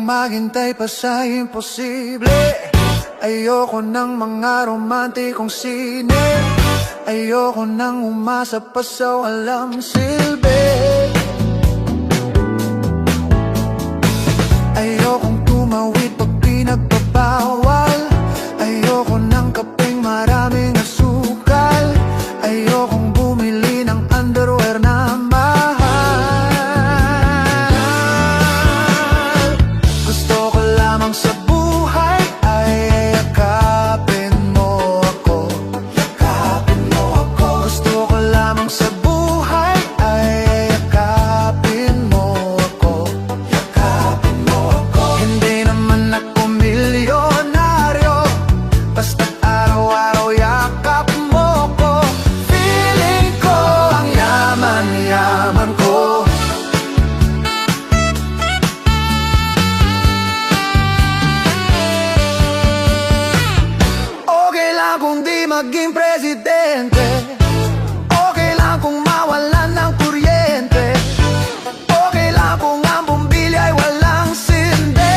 maghintay pa sa imposible. Ayoko ng mga romantikong sine. Ayoko nang umasa pa sa walang silbi. Ayokong tumawid pag pinagbabawal. Ayoko ng kapeng maraming asukal. Ayokong bumili ng underwear na mahal. Gusto ko lamang sa buhay ay yakapin mo ako. Yakapin mo ako. Gusto ko lamang sa buhay ay yakapin mo ako. Yakapin mo ako. Hindi naman ako milyonaryo, basta't araw-araw yakap mo ko. Feeling ko ang yaman-yaman ko. Okay lang kung di maging presidente. Okay lang kung mawalan ng kuryente. Okay lang kung ang bumbilya ay walang sinde.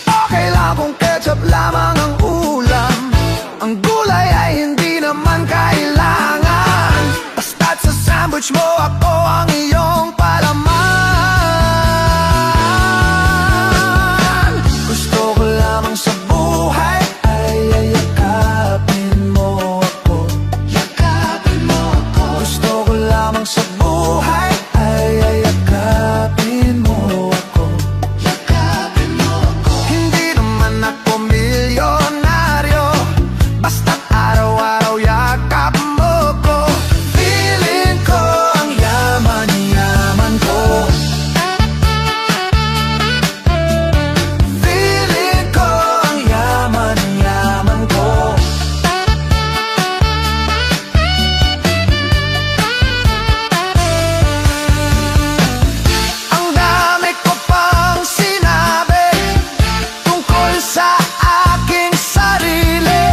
Okay lang kung ketchup lamang ang ulam. Ang gulay ay hindi naman kailangan. Basta't sa sandwich mo ako ang iyong palaman. Gusto ko lamang sa buhay ay yakapin mo ako. Yakapin mo ako. Gusto ko lamang sa buhay ay yakapin mo ako. Yakapin mo ako. Hindi naman ako milyonaryo, basta't araw-araw yakap mo ko. Feeling ko ang yaman-yaman ko. Feeling ko ang yaman-yaman ko. Ang dami ko pang sinabi tungkol sa aking sarili.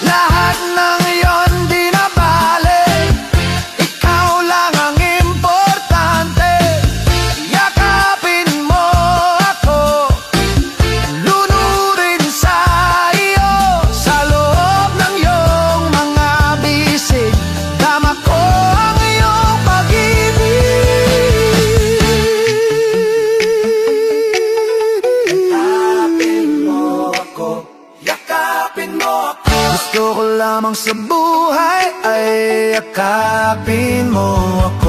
Lahat ng iyon di na bale. Ikaw lang ang importante. Yakapin mo ako, lunurin sa iyo. Sa loob ng iyong mga bisig, tama ko ang iyong pag-ibig. Yakapin mo ako. Yakapin mo ako. Gusto ko lamang sa buhay ay yakapin mo ako.